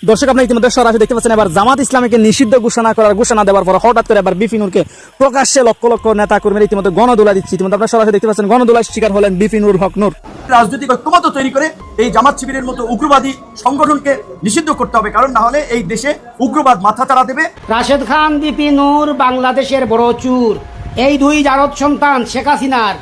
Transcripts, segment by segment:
দর্শক, আপনারা ইতিমধ্যে সরাসরি দেখতে পাচ্ছেন এবার জামাত ইসলামীকে নিষিদ্ধ ঘোষণা দেওয়ার পর হঠাৎ করে এবার বিপিনুরকে প্রকাশ্যে লক্ষ লক্ষ নেতা কর্মীরা ইতিমধ্যে গণদোলা দিচ্ছে। ইতিমধ্যে আপনারা সরাসরি দেখতে পাচ্ছেন গণদোলার শিকার হলেন বিপিনুর হক নূর। রাজনৈতিক ঐক্যমত্য তৈরি করে এই জামাত শিবিরের মতো উগ্রবাদী সংগঠনকে নিষিদ্ধ করতে হবে, কারণ না হলে এই দেশে উগ্রবাদ মাথাচাড়া দেবে। রাশেদ খান, বিপিনুর বাংলাদেশের বড় চুর। এই দুই জারদ সন্তান শেখ হাসিনার,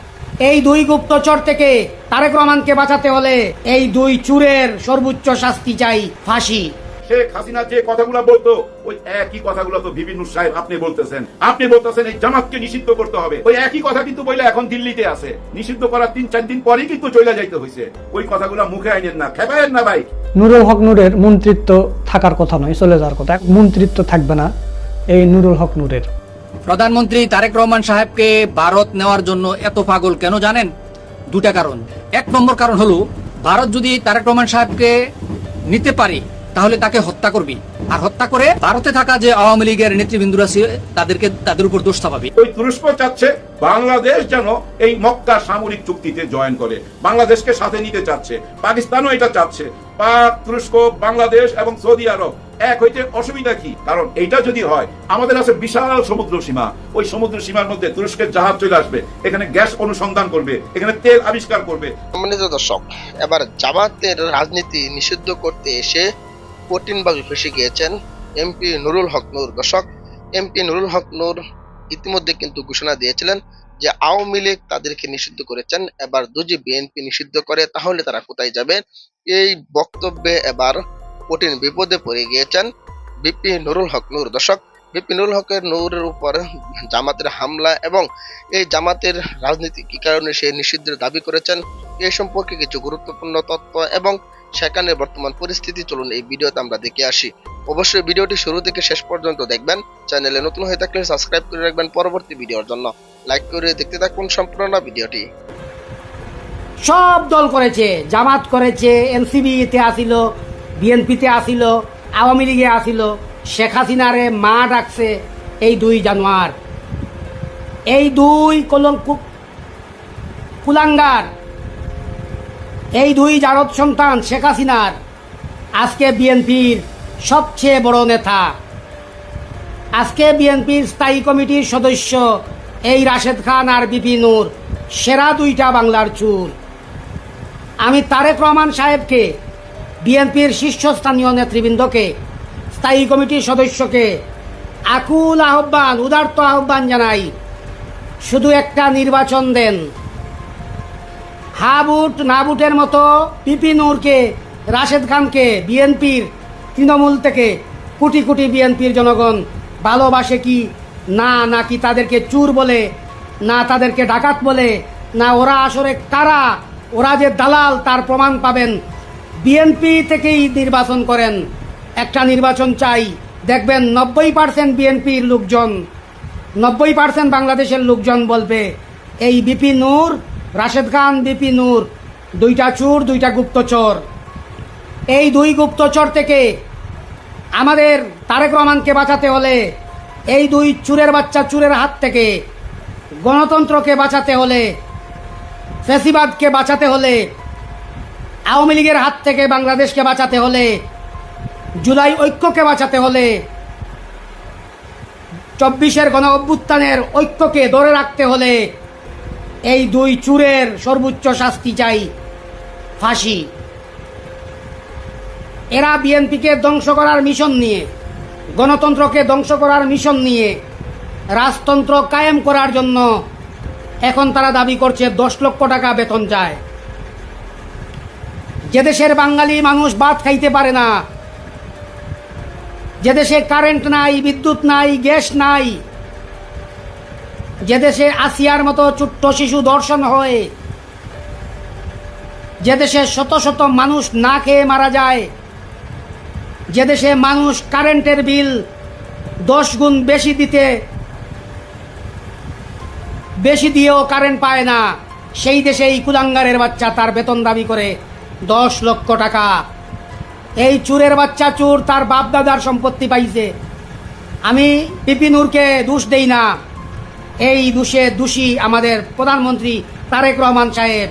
এই দুই গুপ্তচর থেকে তারেক রহমানকে বাঁচাতে হলে এই দুই চুরের সর্বোচ্চ শাস্তি চাই, ফাঁসি। শেখ হাসিনা যে কথাগুলো বলতো ওই একই কথাগুলো তো বিপিনুর সাহেব আপনি বলতেছেন এই জামাতকে নিষিদ্ধ করতে হবে। ওই একই কথা কিন্তু বলে এখন দিল্লিতে আছে। নিষিদ্ধ করার 3-4 দিন পরেই কিন্তু চলে যাইতে হয়েছে। ওই কথাগুলো মুখে আইনেন না, খেপায়েন না ভাই। নুরুল হক নূরের মন্ত্রিত্ব থাকার কথা নয়, চলে যাওয়ার কথা। মন্ত্রিত্ব থাকবে না এই নুরুল হক নূরের। প্রধানমন্ত্রী তারেক রহমান সাহেবকে ভারত নেওয়ার জন্য এত পাগল কেন জানেন? দুটা কারণ। এক নম্বর কারণ হলো, ভারত যদি তারেক রহমান সাহেবকে নিতে পারে তাহলে তাকে হত্যা করবে, আর হত্যা করে ভারতে থাকা যে আওয়ামী লীগের নেতৃবৃন্দরা আছে তাদের উপর দোষ চাপাবে। ওই তুরস্ক চাচ্ছে বাংলাদেশ যেন এই মক্কা সামরিক চুক্তিতে জয়েন করে, বাংলাদেশকে সাথে নিতে চাচ্ছে। পাকিস্তানও এটা চাচ্ছে। পাক, তুরস্ক, বাংলাদেশ এবং সৌদি আরব এক হইতে অসুবিধা কি? কারণ এইটা যদি হয়, আমাদের আছে বিশাল সমুদ্র সীমা। ওই সমুদ্র সীমার মধ্যে তুরস্কের জাহাজ চলে আসবে, এখানে গ্যাস অনুসন্ধান করবে, এখানে তেল আবিষ্কার করবে। সম্মানিত দর্শক, এবার জামাতের রাজনীতি নিষিদ্ধ করতে এসে কঠিনভাবে ফেঁসে গিয়েছেন এমপি নুরুল হক নূর। দর্শক, এমপি নুরুল হক নূর ইতিমধ্যে কিন্তু ঘোষণা দিয়েছিলেন যে আওয়ামী লীগ তাদেরকে নিষিদ্ধ করেছেন, এবার যদি বিএনপি নিষিদ্ধ করে তাহলে তারা কোথায় যাবে? এই বক্তব্যে এবার কঠিন বিপদে পড়ে গিয়েছেন বিপি নুরুল হক নূর। দর্শক, বিপি নুরুল হকের নূরের উপর জামাতের হামলা এবং এই জামাতের রাজনীতি কি কারণে সে নিষিদ্ধের দাবি করেছেন, এই সম্পর্কে কিছু গুরুত্বপূর্ণ তথ্য এবং সেখানে বর্তমান পরিস্থিতি চলুন এই ভিডিওতে আমরা দেখে আসি। অবশ্যই ভিডিওটি শুরু থেকে শেষ পর্যন্ত দেখবেন। চ্যানেলে নতুন হয়ে থাকলে সাবস্ক্রাইব করে রাখবেন পরবর্তী ভিডিওর জন্য। লাইক করে দেখতে থাকুন সম্পূর্ণ ভিডিওটি। সব দল করেছে, জামাত করেছে, এনসিবিতে আসিল, বিএনপিতে আসিল, আওয়ামী লীগে আসিল। শেখ হাসিনারে মা ডাকছে এই দুই জানোয়ার, এই দুই কুলাঙ্গার, এই দুই জারদ সন্তান শেখ হাসিনার আজকে বিএনপির সবচেয়ে বড় নেতা, আজকে বিএনপির স্থায়ী কমিটির সদস্য এই রাশেদ খান আর বিপিনুর, সেরা দুইটা বাংলার চুর। আমি তারেক রহমান সাহেবকে, বিএনপির শীর্ষস্থানীয় নেতৃবৃন্দকে, স্থায়ী কমিটির সদস্যকে আকুল আহ্বান, উদার্ত আহ্বান জানাই, শুধু একটা নির্বাচন দেন। হা বুট না বুটের মতো বিপিনুরকে, রাশেদ খানকে বিএনপির তৃণমূল থেকে কোটি কোটি বিএনপির জনগণ ভালোবাসে কি না, নাকি তাদেরকে চুর বলে, না তাদেরকে ডাকাত বলে, না ওরা আসলে কারা, ওরা যে দালাল তার প্রমাণ পাবেন। বিএনপি থেকেই নির্বাচন করেন, একটা নির্বাচন চাই। দেখবেন 90% বিএনপির লোকজন, 90% বাংলাদেশের লোকজন বলবে এই বিপিনুর, রাশেদ খান, বিপিনুর দুইটা চোর, দুইটা গুপ্তচর। এই দুই গুপ্তচর থেকে আমাদের তারেক রহমানকে বাঁচাতে হলে, এই দুই চুরের বাচ্চা চুরের হাত থেকে গণতন্ত্রকে বাঁচাতে হলে, ফ্যাসিবাদকে বাঁচাতে হলে, আওয়ামী লীগের হাত থেকে বাংলাদেশকে বাঁচাতে হলে, জুলাই ঐক্যকে বাঁচাতে হলে, 24-এর গণ অভ্যুত্থানের ঐক্যকে ধরে রাখতে হলে এই দুই চুরের সর্বোচ্চ শাস্তি চাই, ফাঁসি। এরা বিএনপিকে ধ্বংস করার মিশন নিয়ে, গণতন্ত্রকে ধ্বংস করার মিশন নিয়ে, রাজতন্ত্র কায়েম করার জন্য এখন তারা দাবি করছে 10 লক্ষ টাকা বেতন চায়। যে দেশের বাঙালি মানুষ ভাত খাইতে পারে না, যে দেশে কারেন্ট নাই, বিদ্যুৎ নাই, গ্যাস নাই, যে দেশে আসিয়ার মতো ছোট্ট শিশু ধর্ষণ হয়, যে দেশে শত শত মানুষ না খেয়ে মারা যায়, যে দেশে মানুষ কারেন্টের বিল 10 গুণ বেশি দিয়েও কারেন্ট পায় না, সেই দেশে এই কুলাঙ্গারের বাচ্চা তার বেতন দাবি করে 10 লক্ষ টাকা। এই চুরের বাচ্চা চুর তার বাপ দাদার সম্পত্তি পাইছে। আমি বিপিনুরকে দোষ দেই না, এই দোষী আমাদের প্রধানমন্ত্রী তারেক রহমান সাহেব।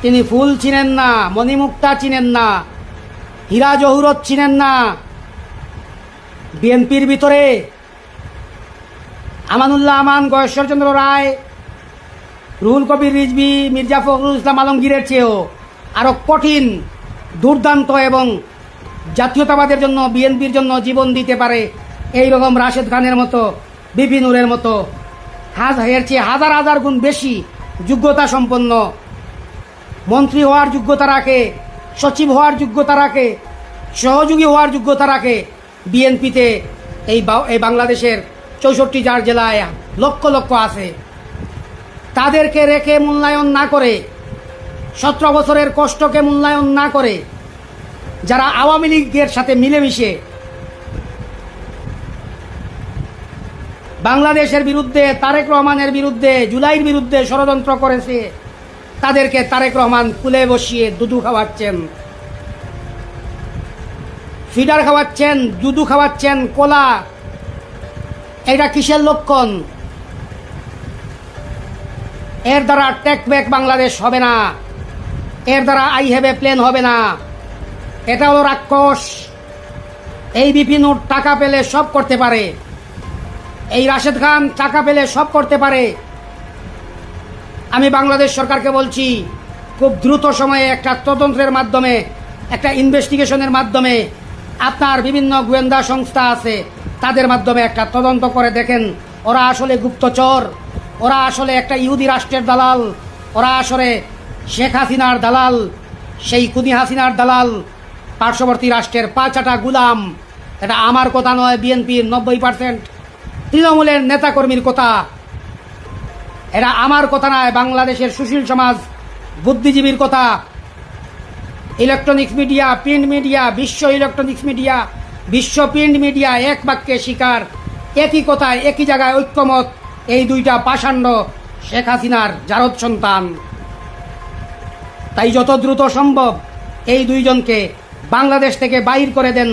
তিনি ফুল চিনেন না, মণিমুক্তা চিনেন না, হীরা জহুরত চিনেন না? বিএনপির ভিতরে আমানুল্লাহ আমান, গয়েশ্বরচন্দ্র রায়, রুহুল কবির রিজভী, মির্জা ফখরুল ইসলাম আলমগীরের চেয়েও আরো কঠিন, দুর্দান্ত এবং জাতীয়তাবাদের জন্য, বিএনপির জন্য জীবন দিতে পারে এই রকম রাশেদ খানের মতো, বিপি নূরের মতো এর চেয়ে হাজার হাজার গুণ বেশি যোগ্যতা সম্পন্ন মন্ত্রী হওয়ার যোগ্যতা রাখে, সচিব হওয়ার যোগ্যতা রাখে, সহযোগী হওয়ার যোগ্যতা রাখে বিএনপিতে এই বাংলাদেশের 64 জেলায় লক্ষ লক্ষ আছে। তাদেরকে রেখে মূল্যায়ন না করে, 17 বছরের কষ্টকে মূল্যায়ন না করে, যারা আওয়ামী লীগের সাথে মিলেমিশে বাংলাদেশের বিরুদ্ধে, তারেক রহমানের বিরুদ্ধে, জুলাইয়ের বিরুদ্ধে ষড়যন্ত্র করেছে, তাদেরকে তারেক রহমান কুলে বসিয়ে দুধু খাওয়াচ্ছেন, ফিডার খাওয়াচ্ছেন, দুধু খাওয়াচ্ছেন, কোলা। এটা কিসের লক্ষণ? এর দ্বারা টেক ব্যাক বাংলাদেশ হবে না, এর দ্বারা আই হ্যাভ এ প্লেন হবে না। এটা হলো রাক্ষস। এই বিপি নূর টাকা পেলে সব করতে পারে, এই রাশেদ খান টাকা পেলে সব করতে পারে। আমি বাংলাদেশ সরকারকে বলছি, খুব দ্রুত সময়ে একটা তদন্তের মাধ্যমে, একটা ইনভেস্টিগেশনের মাধ্যমে, আপনার বিভিন্ন গোয়েন্দা সংস্থা আছে তাদের মাধ্যমে একটা তদন্ত করে দেখেন ওরা আসলে গুপ্তচর, ওরা আসলে একটা ইহুদি রাষ্ট্রের দালাল, ওরা আসলে শেখ হাসিনার দালাল, সেই খুনি হাসিনার দালাল, পার্শ্ববর্তী রাষ্ট্রের পাঁচাটা গুলাম। এটা আমার কথা নয়, বিএনপির 90% তৃণমূলের নেতাকর্মীর কথা। এটা আমার কথা নয়, বাংলাদেশের সুশীল সমাজ, বুদ্ধিজীবীর কথা। ইলেকট্রনিক্স মিডিয়া, প্রিন্ট মিডিয়া, বিশ্ব ইলেকট্রনিক্স মিডিয়া, বিশ্ব প্রিন্ট মিডিয়া এক বাক্যে স্বীকার, একই কথায় একই জায়গায় ঐক্যমত, এই দুইটা পাষাণ্ড শেখ হাসিনার জারদ সন্তান। তাই যত দ্রুত সম্ভব এই দুইজনকে বাংলাদেশ থেকে বাইর করে দেন,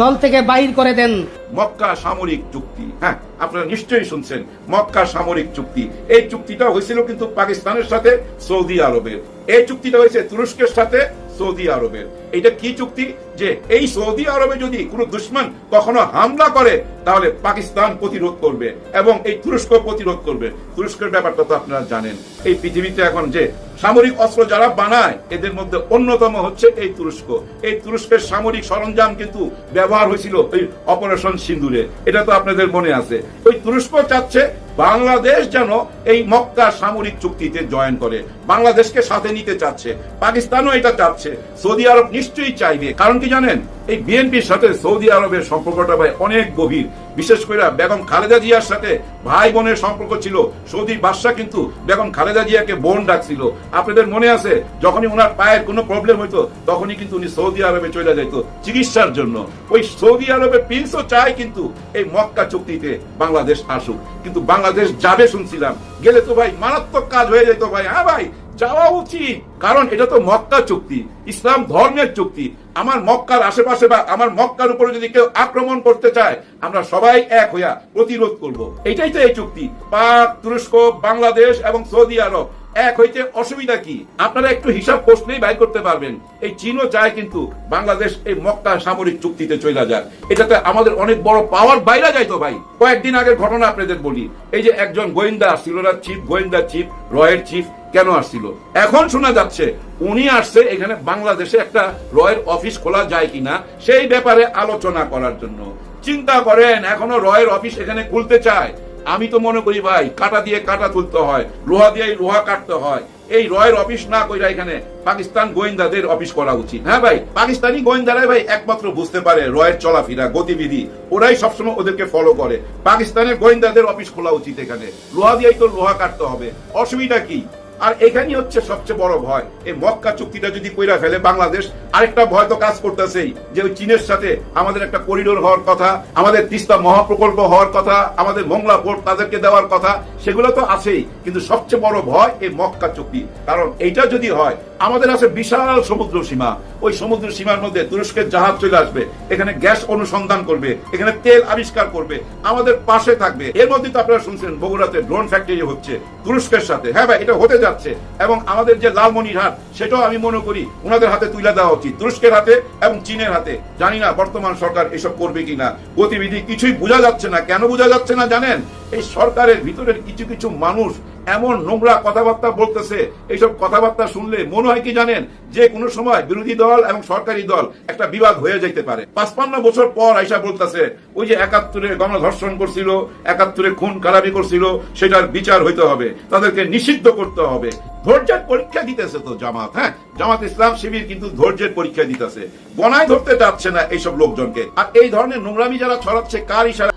দল থেকে বাইর করে দেন। মক্কা সামরিক চুক্তি, হ্যাঁ আপনারা নিশ্চয়ই শুনছেন, মক্কা সামরিক চুক্তি। এই চুক্তিটা হয়েছিল কিন্তু পাকিস্তানের সাথে সৌদি আরবের। এই চুক্তিটা হয়েছে তুরস্কের সাথে সৌদি আরবের। এটা কি চুক্তি? যে এই সৌদি আরবে যদি কোনো দুশ্মন কখনো হামলা করে তাহলে পাকিস্তান প্রতিরোধ করবে এবং এই তুরস্ক প্রতিরোধ করবে। তুরস্কের ব্যাপারটা তো আপনারা জানেন। এই পৃথিবীতে এখন যে সামরিক অস্ত্র যারা বানায় এদের মধ্যে অন্যতম হচ্ছে এই তুরস্ক। এই তুরস্কের সামরিক সরঞ্জাম কিন্তু ব্যবহার হয়েছিল ওই অপারেশন সিন্দুরে, এটা তো আপনাদের মনে আছে। ওই তুরস্ক চাচ্ছে বাংলাদেশ যেন এই মক্কা সামরিক চুক্তিতে জয়েন করে, বাংলাদেশকে সাথে নিতে চাচ্ছে। পাকিস্তানও এটা চাচ্ছে, সৌদি আরব নিশ্চয়ই চাইবে। কারণ কি জানেন, এই বিএনপির সাথে সৌদি আরবের সম্পর্কটা ভাই অনেক গভীর। বিশেষ করে বেগম খালেদা জিয়ার সাথে ভাই বোনের সম্পর্ক ছিল। সৌদি বাদশা কিন্তু বেগম খালেদা জিয়াকে বোন ডাকছিল। আপনাদের মনে আছে, যখনই ওনার পায়ের কোনো প্রবলেম হইতো তখনই কিন্তু উনি সৌদি আরবে চলে যেত চিকিৎসার জন্য। ওই সৌদি আরবের প্রিন্সও চায় কিন্তু এই মক্কা চুক্তিতে বাংলাদেশ আসুক, কিন্তু বাংলাদেশ যাবে শুনছিলাম, গেলে তো ভাই মারাত্মক কাজ হয়ে যেত ভাই। হ্যাঁ ভাই, যাওয়া উচিত, কারণ এটা তো মক্কা চুক্তি, ইসলাম ধর্মের চুক্তি। আমার মক্কার আশেপাশে বা আমার মক্কার উপরে যদি কেউ আক্রমণ করতে চায় আমরা সবাই এক হইয়া প্রতিরোধ করব। এটাই তো এই চুক্তি। পাক, তুরস্ক, বাংলাদেশ এবং সৌদি আরব এক হইতে অসুবিধা কি? আপনারা একটু হিসাব করলেই বাইর করতে পারবেন। এই চীনও চায় কিন্তু বাংলাদেশ এই মক্কা সামরিক চুক্তিতে চলে যায়। এটাতে আমাদের অনেক বড় পাওয়ার বাইরে যায়। তো ভাই, কয়েকদিন আগের ঘটনা আপনাদের বলি। এই যে একজন গোয়েন্দা আসছিল না, চিফ গোয়েন্দা, চিফ রয়ের চিফ, কেন আসছিল? এখন শোনা যাচ্ছে উনি আসছে এখানে বাংলাদেশে একটা রয়ের অফিস খোলা যায় কিনা সেই ব্যাপারে আলোচনা করার জন্য। চিন্তা করেন, এখনো রয়ের অফিস এখানে খুলতে চায়। আমি তো মনে করি ভাই, কাটা দিয়ে কাটা তুলতে হয়, লোহা দিয়ে লোহা কাটতে হয়। এই রয়ের অফিস না কইরা এখানে পাকিস্তান গোয়েন্দাদের অফিস করা উচিত। হ্যাঁ ভাই, পাকিস্তানি গোয়েন্দারাই ভাই একমাত্র বুঝতে পারে রয়ের চলাফেরা, গতিবিধি, ওরাই সবসময় ওদেরকে ফলো করে। পাকিস্তানের গোয়েন্দাদের অফিস খোলা উচিত এখানে, লোহা দিয়েই তো লোহা কাটতে হবে, অসুবিধা কি? আর এখানেই হচ্ছে সবচেয়ে বড় ভয়, এই মক্কা চুক্তিটা যদি কইরা ফেলে বাংলাদেশ, আরেকটা ভয় তো কাজ করতেছেই, যে ওই চীনের সাথে আমাদের একটা করিডোর হওয়ার কথা, আমাদের তিস্তা মহাপ্রকল্প হওয়ার কথা, আমাদের মোংলা পোর্ট তাদেরকে দেওয়ার কথা, সেগুলো তো আছেই। কিন্তু সবচেয়ে বড় ভয় এই মক্কা চুক্তি। কারণ এইটা যদি হয়, আমাদের আছে বিশাল সমুদ্র সীমা। ওই সমুদ্র সীমার মধ্যে তুরস্কের জাহাজ চলে আসবে, এখানে গ্যাস অনুসন্ধান করবে, এখানে তেল আবিষ্কার করবে, আমাদের পাশে থাকবে। এর মধ্যে তো আপনারা শুনছেন বগুড়াতে ড্রোন ফ্যাক্টরি হচ্ছে তুরস্কের সাথে। হ্যাঁ ভাই, এটা হতে যাচ্ছে এবং আমাদের যে লালমনিরহাট সেটাও আমি মনে করি ওনাদের হাতে তুলে দেওয়া উচিত, তুরস্কের হাতে এবং চীনের হাতে। জানি না বর্তমান সরকার এসব করবে কিনা, গতিবিধি কিছুই বোঝা যাচ্ছে না। কেন বোঝা যাচ্ছে না জানেন? এই সরকারের ভিতরের কিছু কিছু মানুষ এমন নোংরা কথাবার্তা বলতেছে, এইসব কথাবার্তা শুনলে মনে হয় কি জানেন, যে কোনো সময় বিরোধী দল এবং সরকারি দল একটা বিবাদ হয়ে যেতে পারে। 55 বছর পর আইসা বলতেছে ওই যে 71-এ গণধর্ষণ করছিল, 71-এ খুন খারাপি করছিল, সেটার বিচার হইতে হবে, তাদেরকে নিষিদ্ধ করতে হবে। ধৈর্যের পরীক্ষা দিতেছে তো জামাত। হ্যাঁ, জামাত ইসলাম শিবির কিন্তু ধৈর্যের পরীক্ষা দিতেছে, গণায় ধরতে চাচ্ছে না এইসব লোকজনকে। আর এই ধরনের নোংরামি যারা ছড়াচ্ছে কার ইশারা?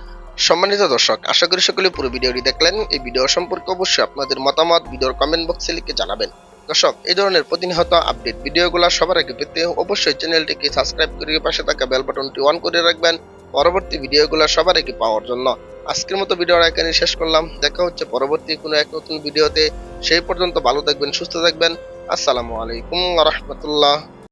সম্মানিত দর্শক, আশা করি সকলে পুরো ভিডিওটি দেখলেন। এই ভিডিও সম্পর্কে অবশ্যই আপনাদের মতামত ভিডিওর কমেন্ট বক্সে লিখে জানাবেন। দর্শক, এই ধরনের প্রতিনিয়ত আপডেট ভিডিওগুলো সবার আগে পেতে অবশ্যই চ্যানেলটিকে সাবস্ক্রাইব করে পাশে থাকা বেল বাটনটি অন করে রাখবেন পরবর্তী ভিডিওগুলো সবার আগে পাওয়ার জন্য। আজকের মতো ভিডিওটা এখানে শেষ করলাম। দেখা হচ্ছে পরবর্তী কোনো এক নতুন ভিডিওতে। সেই পর্যন্ত ভালো থাকবেন, সুস্থ থাকবেন। আসসালামু আলাইকুম ওয়া রাহমাতুল্লাহ।